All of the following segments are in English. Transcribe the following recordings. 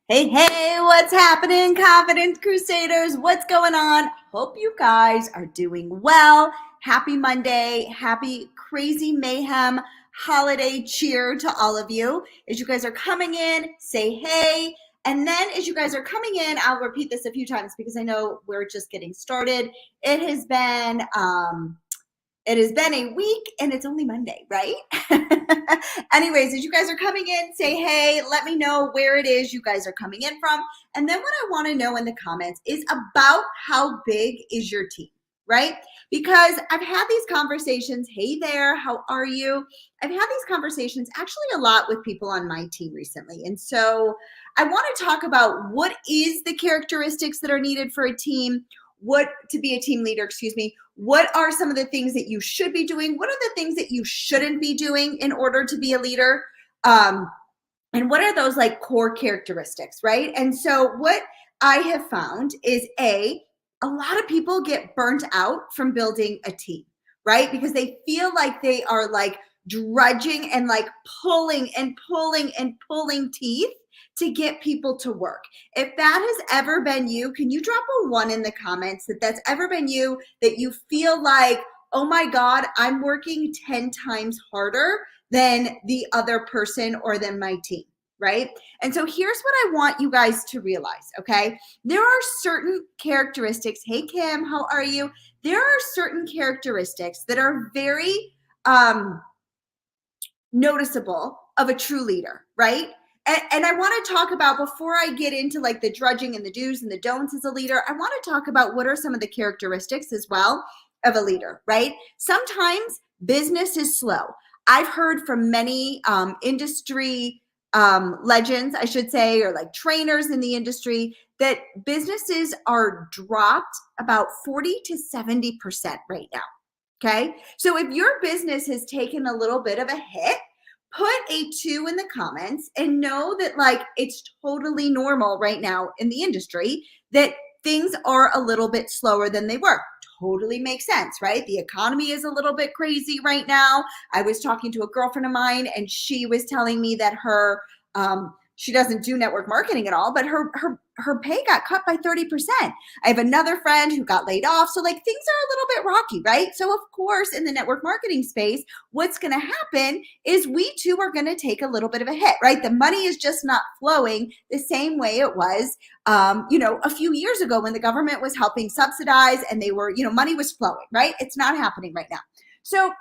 Hey, hey, what's happening, Confidence Crusaders? What's going on? Hope you guys are doing well. Happy Monday. Happy crazy mayhem holiday cheer to all of you. As you guys are coming in, say hey. And then as you guys are coming in, I'll repeat this a few times because I know we're just getting started. It has been it has been a week and it's only Monday, right? Anyways, as you guys are coming in, say hey, let me know where it is you guys are coming in from. And then what I want to know in the comments is about how big is your team, right? Because I've had these conversations. Hey there, how are you? I've had these conversations actually a lot with people on my team recently. And so I want to talk about what is the characteristics that are needed for a team, what to be a team leader, excuse me. What are some of the things that you should be doing? What are the things that you shouldn't be doing in order to be a leader? And what are those like core characteristics, right? And so what I have found is a lot of people get burnt out from building a team, right? Because they feel like they are like drudging and like pulling and pulling and pulling teeth to get people to work. If that has ever been you, can you drop a 1 in the comments that that's ever been you, that you feel like, oh my God, I'm working 10 times harder than the other person or than my team, right? And so here's what I want you guys to realize, okay? There are certain characteristics. Hey, Kim, how are you? There are certain characteristics that are very noticeable of a true leader, right? And I want to talk about, before I get into like the drudging and the do's and the don'ts as a leader, I want to talk about what are some of the characteristics as well of a leader, right? Sometimes business is slow. I've heard from many industry legends, I should say, or like trainers in the industry, that businesses are dropped about 40 to 70% right now. Okay. So if your business has taken a little bit of a hit, put a 2 in the comments and know that like it's totally normal right now in the industry that things are a little bit slower than they were. Totally makes sense, right? The economy is a little bit crazy right now. I was talking to a girlfriend of mine and she was telling me that she doesn't do network marketing at all, but her pay got cut by 30%. I have another friend who got laid off. So like things are a little bit rocky, right? So of course, in the network marketing space, what's going to happen is we too are going to take a little bit of a hit, right? The money is just not flowing the same way it was, a few years ago when the government was helping subsidize and they were, money was flowing, right? It's not happening right now. So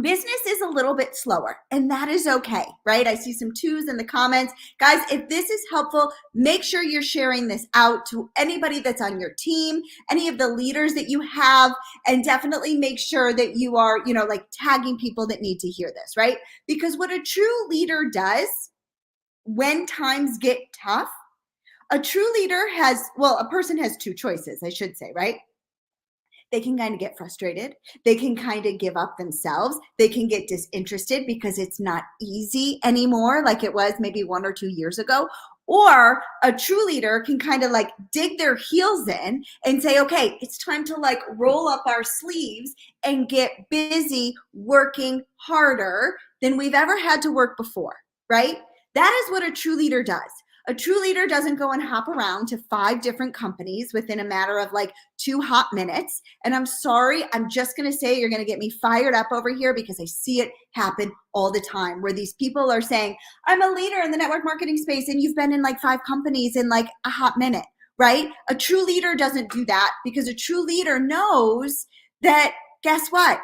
business is a little bit slower, and that is okay, right? I see some 2s in the comments. Guys, if this is helpful, make sure you're sharing this out to anybody that's on your team, any of the leaders that you have, and definitely make sure that you are, like tagging people that need to hear this, right? Because what a true leader does when times get tough, a true leader a person has 2 choices, I should say, right? They can kind of get frustrated. They can kind of give up themselves. They can get disinterested because it's not easy anymore like it was maybe 1 or 2 years ago. Or a true leader can kind of like dig their heels in and say, okay, it's time to like roll up our sleeves and get busy working harder than we've ever had to work before, right? That is what a true leader does. A true leader doesn't go and hop around to 5 different companies within a matter of like 2 hot minutes. And I'm sorry, I'm just going to say you're going to get me fired up over here because I see it happen all the time where these people are saying, I'm a leader in the network marketing space and you've been in like 5 companies in like a hot minute, right? A true leader doesn't do that because a true leader knows that, guess what?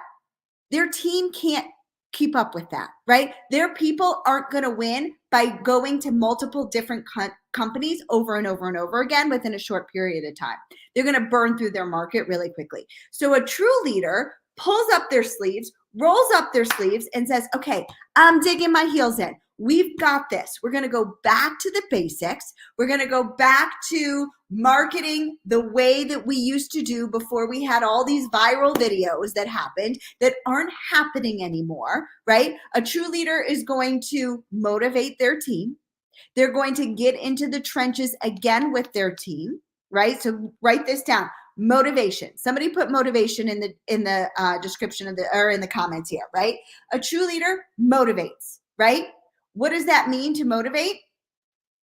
Their team can't keep up with that, right? Their people aren't going to win by going to multiple different companies over and over and over again within a short period of time. They're going to burn through their market really quickly. So a true leader pulls up their sleeves, rolls up their sleeves, and says, okay, I'm digging my heels in. We've got this. We're going to go back to the basics. We're going to go back to marketing the way that we used to do before we had all these viral videos that happened that aren't happening anymore, right? A true leader is going to motivate their team. They're going to get into the trenches again with their team, right? So write this down. Motivation. Somebody put motivation in the description of or in the comments here, right? A true leader motivates, right? What does that mean to motivate?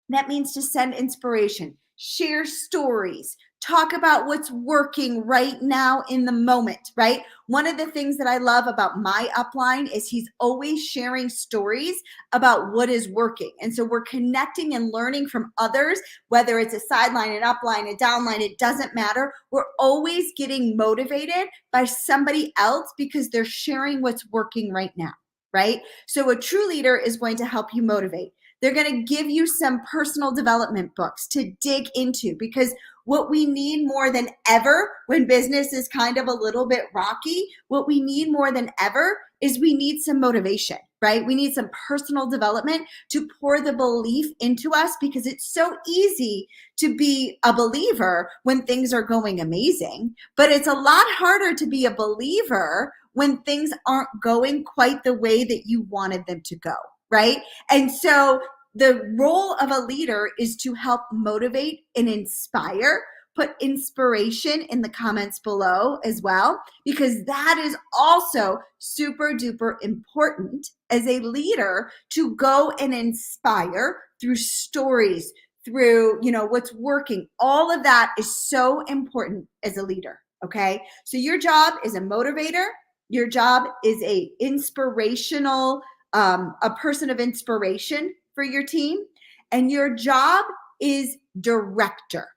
That means to send inspiration, share stories, talk about what's working right now in the moment, right? One of the things that I love about my upline is he's always sharing stories about what is working. And so we're connecting and learning from others, whether it's a sideline, an upline, a downline, it doesn't matter. We're always getting motivated by somebody else because they're sharing what's working right now, right? So a true leader is going to help you motivate. They're going to give you some personal development books to dig into, because what we need more than ever when business is kind of a little bit rocky, what we need more than ever is we need some motivation, right? We need some personal development to pour the belief into us, because it's so easy to be a believer when things are going amazing, but it's a lot harder to be a believer when things aren't going quite the way that you wanted them to go, right? And so the role of a leader is to help motivate and inspire. Put inspiration in the comments below as well, because that is also super duper important as a leader, to go and inspire through stories, through, what's working. All of that is so important as a leader. Okay. So your job is a motivator. Your job is a inspirational, a person of inspiration for your team, and your job is director.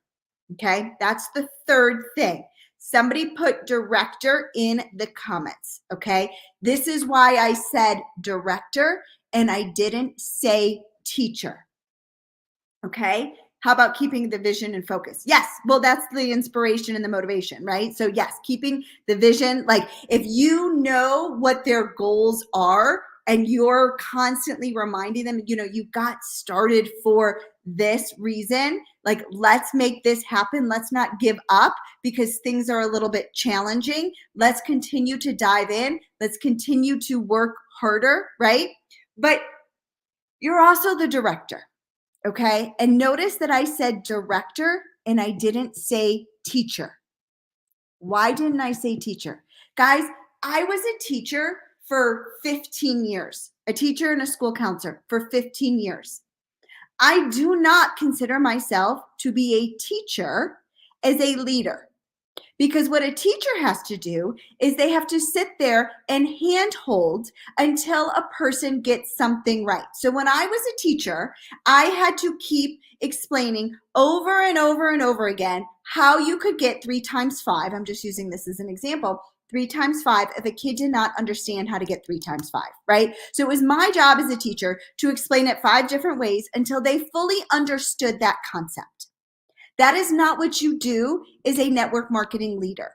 Okay, that's the third thing. Somebody put director in the comments. Okay, this is why I said director and I didn't say teacher. Okay, how about keeping the vision and focus? Yes, well, that's the inspiration and the motivation, right? So yes, keeping the vision, like if you know what their goals are and you're constantly reminding them, you got started for this reason, like let's make this happen. Let's not give up because things are a little bit challenging. Let's continue to dive in. Let's continue to work harder, right? But you're also the director. Okay. And notice that I said director and I didn't say teacher. Why didn't I say teacher? Guys, I was a teacher for 15 years, a teacher and a school counselor for 15 years. I do not consider myself to be a teacher as a leader. Because what a teacher has to do is they have to sit there and handhold until a person gets something right. So when I was a teacher, I had to keep explaining over and over and over again how you could get 3 times 5. I'm just using this as an example. 3 times 5 if a kid did not understand how to get 3 times 5, right? So it was my job as a teacher to explain it 5 different ways until they fully understood that concept. That is not what you do as a network marketing leader.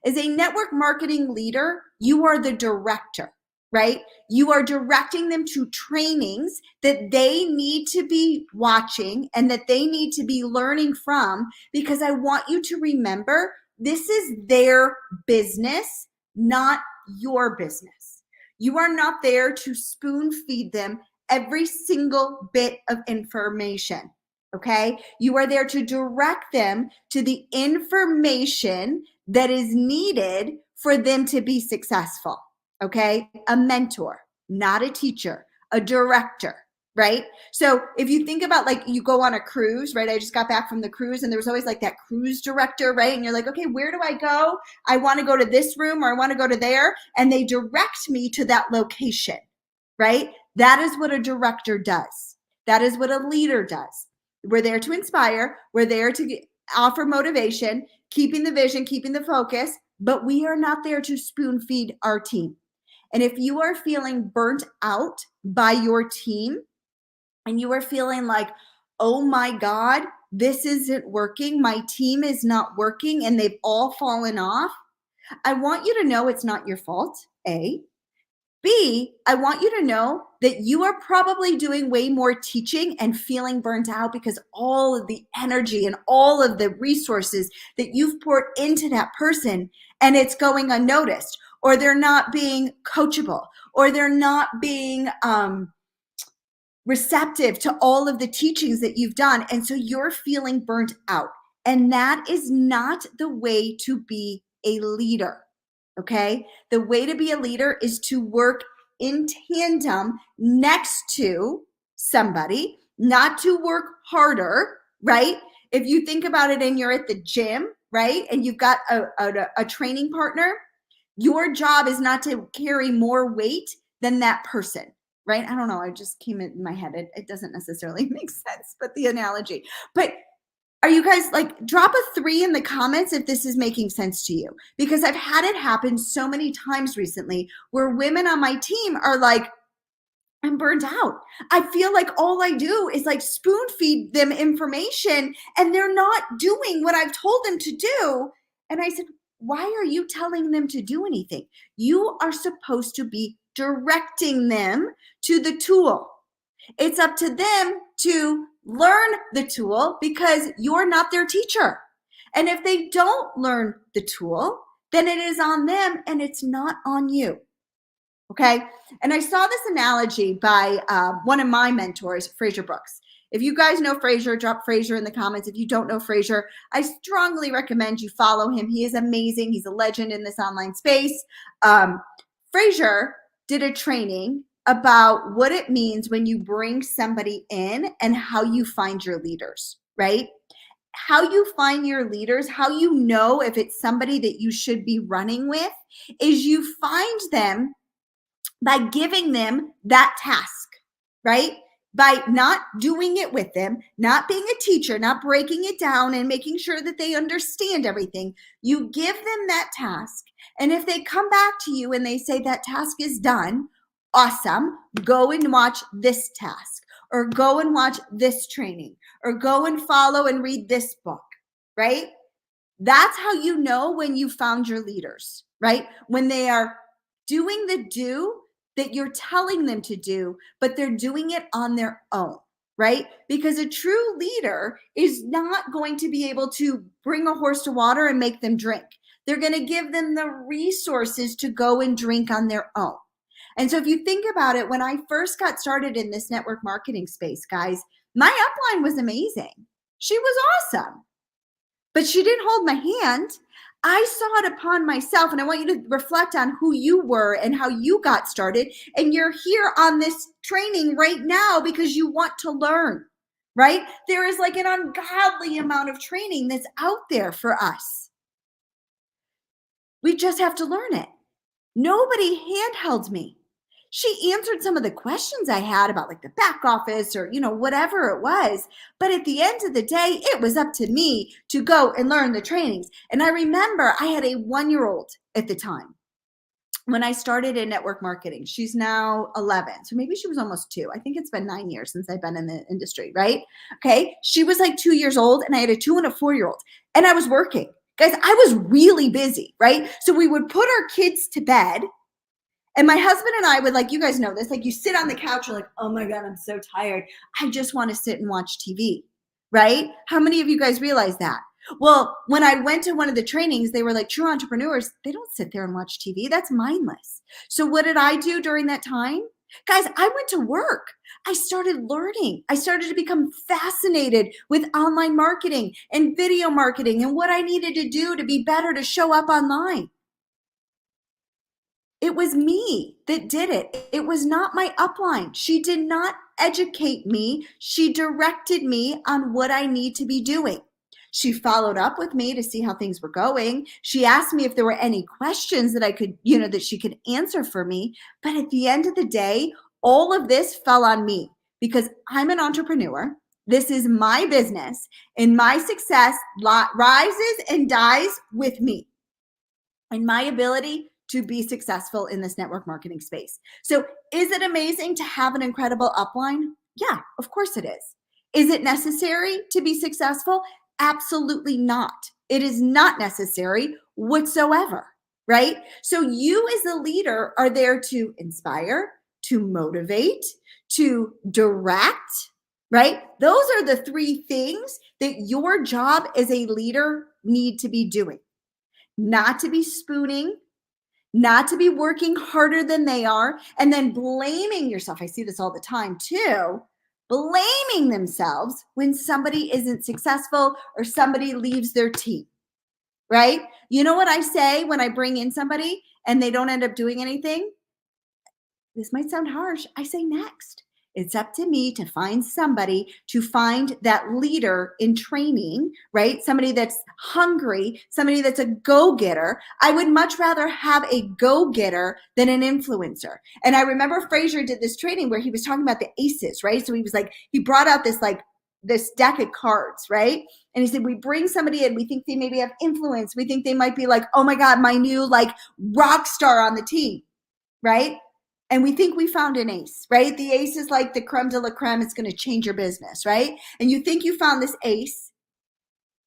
As a network marketing leader, you are the director, right? You are directing them to trainings that they need to be watching and that they need to be learning from, because I want you to remember this is their business, not your business. You are not there to spoon feed them every single bit of information. Okay, you are there to direct them to the information that is needed for them to be successful. Okay, a mentor, not a teacher, a director, right? So if you think about, like, you go on a cruise, right? I just got back from the cruise and there was always like that cruise director, right? And you're like, okay, where do I go? I want to go to this room or I want to go to there. And they direct me to that location, right? That is what a director does. That is what a leader does. We're there to inspire. We're there to offer motivation, keeping the vision, keeping the focus, but we are not there to spoon feed our team. And if you are feeling burnt out by your team and you are feeling like, oh my God, this isn't working, my team is not working, and they've all fallen off, I want you to know it's not your fault, A. B, I want you to know that you are probably doing way more teaching and feeling burnt out because all of the energy and all of the resources that you've poured into that person, and it's going unnoticed, or they're not being coachable, or they're not being receptive to all of the teachings that you've done. And so you're feeling burnt out. And that is not the way to be a leader. Okay. The way to be a leader is to work in tandem next to somebody not to work harder, right? If you think about it and you're at the gym, right? And you've got a training partner, your job is not to carry more weight than that person, right? I don't know. I just came in my head. It doesn't necessarily make sense, but the analogy. But are you guys like, drop a 3 in the comments if this is making sense to you? Because I've had it happen so many times recently where women on my team are like, I'm burnt out. I feel like all I do is like spoon feed them information and they're not doing what I've told them to do. And I said, why are you telling them to do anything? You are supposed to be directing them to the tool. It's up to them to learn the tool because you're not their teacher. And if they don't learn the tool, then it is on them and it's not on you. Okay. And I saw this analogy by one of my mentors, Fraser Brooks. If you guys know Fraser, drop Fraser in the comments. If you don't know Fraser, I strongly recommend you follow him. He is amazing. He's a legend in this online space. Fraser did a training about what it means when you bring somebody in and how you find your leaders, right? How you find your leaders, how you know if it's somebody that you should be running with, is you find them by giving them that task, right? By not doing it with them, not being a teacher, not breaking it down and making sure that they understand everything. You give them that task. And if they come back to you and they say that task is done, awesome, go and watch this task, or go and watch this training, or go and follow and read this book, right? That's how you know when you found your leaders, right? When they are doing the do that you're telling them to do, but they're doing it on their own, right? Because a true leader is not going to be able to bring a horse to water and make them drink. They're going to give them the resources to go and drink on their own. And so if you think about it, when I first got started in this network marketing space, guys, my upline was amazing. She was awesome, but she didn't hold my hand. I saw it upon myself, and I want you to reflect on who you were and how you got started. And you're here on this training right now because you want to learn, right? There is like an ungodly amount of training that's out there for us. We just have to learn it. Nobody handheld me. She answered some of the questions I had about like the back office or, whatever it was. But at the end of the day, it was up to me to go and learn the trainings. And I remember I had a 1-year-old at the time when I started in network marketing. She's now 11. So maybe she was almost 2. I think it's been 9 years since I've been in the industry, right? Okay. She was like 2 years old and I had a 2 and a 4-year-old and I was working. Guys, I was really busy, right? So we would put our kids to bed. And my husband and I would, like, you guys know this, like you sit on the couch, you're like, oh my God, I'm so tired. I just want to sit and watch TV, right? How many of you guys realize that? Well, when I went to one of the trainings, they were like, true entrepreneurs, they don't sit there and watch TV. That's mindless. So what did I do during that time? Guys, I went to work. I started learning. I started to become fascinated with online marketing and video marketing and what I needed to do to be better to show up online. It was me that did it. It was not my upline. She did not educate me. She directed me on what I need to be doing. She followed up with me to see how things were going. She asked me if there were any questions that I could, that she could answer for me. But at the end of the day, all of this fell on me because I'm an entrepreneur. This is my business and my success rises and dies with me and my ability to be successful in this network marketing space. So is it amazing to have an incredible upline? Yeah, of course it is. Is it necessary to be successful? Absolutely not. It is not necessary whatsoever, right? So you as a leader are there to inspire, to motivate, to direct, right? Those are the 3 things that your job as a leader need to be doing. Not to be spooning, not to be working harder than they are, and then blaming yourself. I see this all the time too. Blaming themselves when somebody isn't successful or somebody leaves their team, right? You know what I say when I bring in somebody and they don't end up doing anything? This might sound harsh. I say next. It's up to me to find somebody, to find that leader in training, right? Somebody that's hungry, somebody that's a go-getter. I would much rather have a go-getter than an influencer. And I remember Fraser did this training where he was talking about the aces, right? So he was like, he brought out this deck of cards, right? And he said, we bring somebody in, we think they maybe have influence. We think they might be like, oh my God, my new like rock star on the team, right? And we think we found an ace, right? The ace is like the creme de la creme. It's going to change your business, right? And you think you found this ace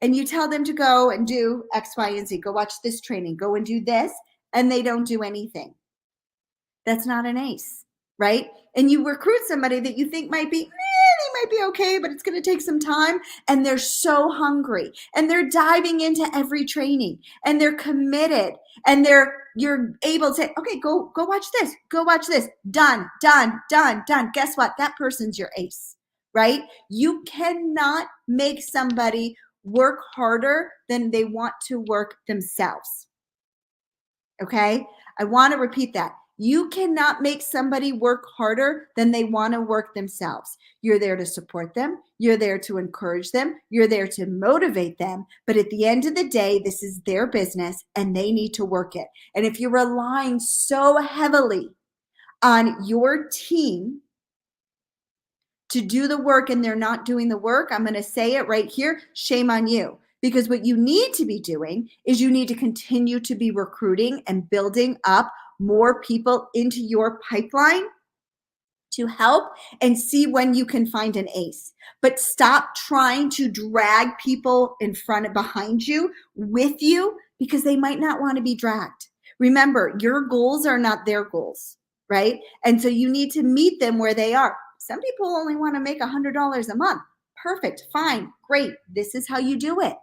and you tell them to go and do X, Y, and Z. Go watch this training, go and do this. And they don't do anything. That's not an ace, right? And you recruit somebody that you think might be, they might be okay, but it's going to take some time. And they're so hungry and they're diving into every training and they're committed and you're able to, okay, go watch this, go watch this. Done. Guess what? That person's your ace, right? You cannot make somebody work harder than they want to work themselves. Okay? I want to repeat that. You cannot make somebody work harder than they want to work themselves. You're there to support them. You're there to encourage them. You're there to motivate them. But at the end of the day, this is their business and they need to work it. And if you're relying so heavily on your team to do the work and they're not doing the work, I'm going to say it right here, shame on you. Because what you need to be doing is you need to continue to be recruiting and building up more people into your pipeline to help and see when you can find an ace. But stop trying to drag people in front and behind you with you because they might not want to be dragged. Remember, your goals are not their goals, right? And so you need to meet them where they are. Some people only want to make $100 a month. Perfect, fine, great. This is how you do it.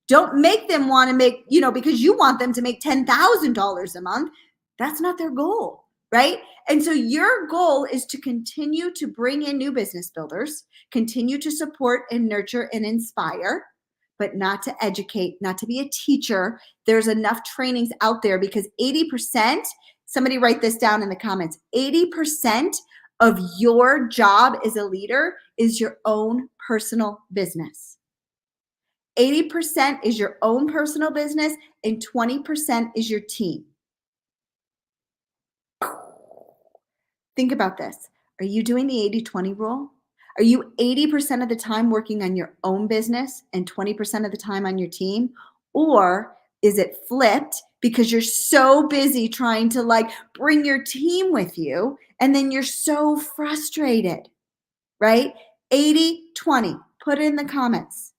Don't make them want to make, because you want them to make $10,000 a month. That's not their goal, right? And so your goal is to continue to bring in new business builders, continue to support and nurture and inspire, but not to educate, not to be a teacher. There's enough trainings out there because 80%, somebody write this down in the comments, 80% of your job as a leader is your own personal business. 80% is your own personal business and 20% is your team. Think about this. Are you doing the 80-20 rule? Are you 80% of the time working on your own business and 20% of the time on your team? Or is it flipped because you're so busy trying to bring your team with you and then you're so frustrated, right? 80-20, put it in the comments.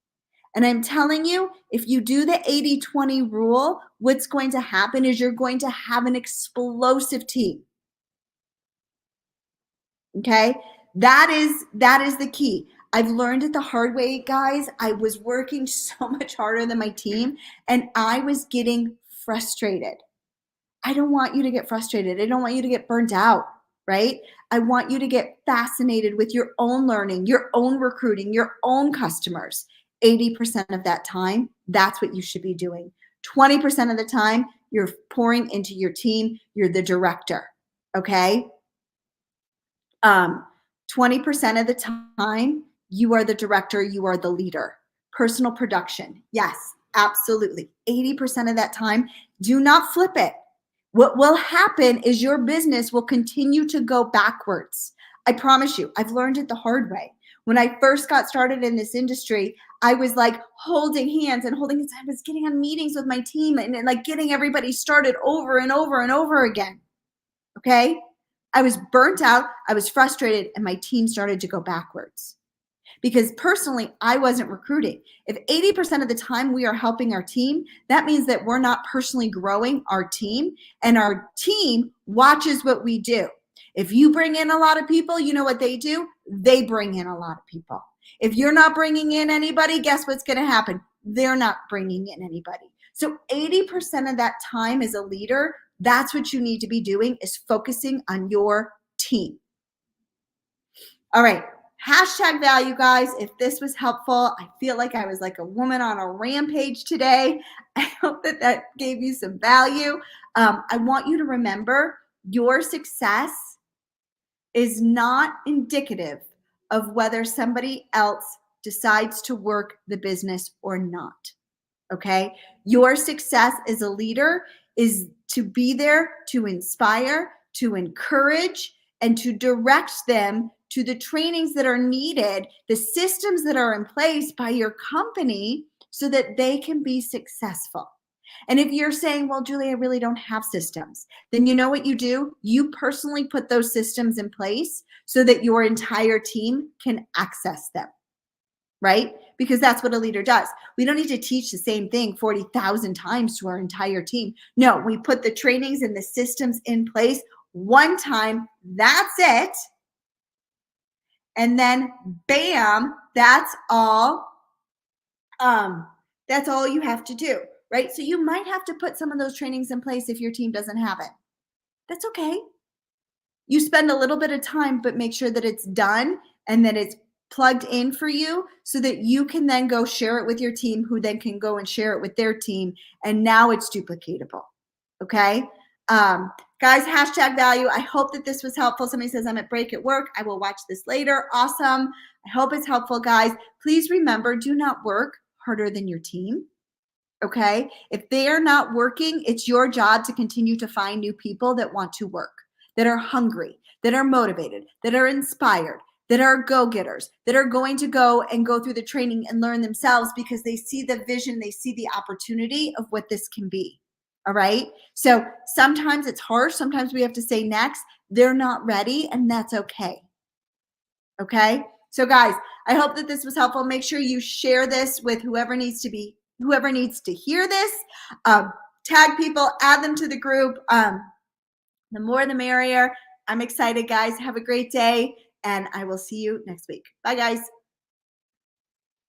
And I'm telling you, if you do the 80-20 rule, what's going to happen is you're going to have an explosive team. Okay? That is the key. I've learned it the hard way, guys. I was working so much harder than my team and I was getting frustrated. I don't want you to get frustrated. I don't want you to get burnt out, right? I want you to get fascinated with your own learning, your own recruiting, your own customers. 80% of that time, that's what you should be doing. 20% of the time, you're pouring into your team. You're the director, okay? 20% of the time, you are the director, you are the leader. Personal production, yes, absolutely. 80% of that time, do not flip it. What will happen is your business will continue to go backwards. I promise you, I've learned it the hard way. When I first got started in this industry, I was holding hands. I was getting on meetings with my team and getting everybody started over and over and over again. Okay? I was burnt out, I was frustrated, and my team started to go backwards. Because personally, I wasn't recruiting. If 80% of the time we are helping our team, that means that we're not personally growing our team, and our team watches what we do. If you bring in a lot of people, you know what they do? They bring in a lot of people. If you're not bringing in anybody, guess what's going to happen? They're not bringing in anybody. So 80% of that time as a leader, that's what you need to be doing, is focusing on your team. All right. Hashtag value, guys. If this was helpful, I feel like I was like a woman on a rampage today. I hope that gave you some value. I want you to remember your success is not indicative of whether somebody else decides to work the business or not. Okay? Your success as a leader is to be there to inspire, to encourage, and to direct them to the trainings that are needed, the systems that are in place by your company so that they can be successful. And if you're saying, well, Julie, I really don't have systems, then you know what you do? You personally put those systems in place so that your entire team can access them, right? Because that's what a leader does. We don't need to teach the same thing 40,000 times to our entire team. No, we put the trainings and the systems in place one time. That's it. And then bam, that's all. That's all you have to do, right? So you might have to put some of those trainings in place if your team doesn't have it. That's okay. You spend a little bit of time, but make sure that it's done and that it's plugged in for you so that you can then go share it with your team, who then can go and share it with their team. And now it's duplicatable. Okay. Guys, hashtag value. I hope that this was helpful. Somebody says I'm at break at work. I will watch this later. Awesome. I hope it's helpful, guys. Please remember, do not work harder than your team. Okay. If they are not working, it's your job to continue to find new people that want to work, that are hungry, that are motivated, that are inspired, that are go-getters, that are going to go and go through the training and learn themselves because they see the vision, they see the opportunity of what this can be. All right. So sometimes it's harsh. Sometimes we have to say next, they're not ready, and that's okay. Okay. So guys, I hope that this was helpful. Make sure you share this with whoever needs to hear this. Tag people, add them to the group. The more the merrier. I'm excited, guys. Have a great day, and I will see you next week. Bye, guys.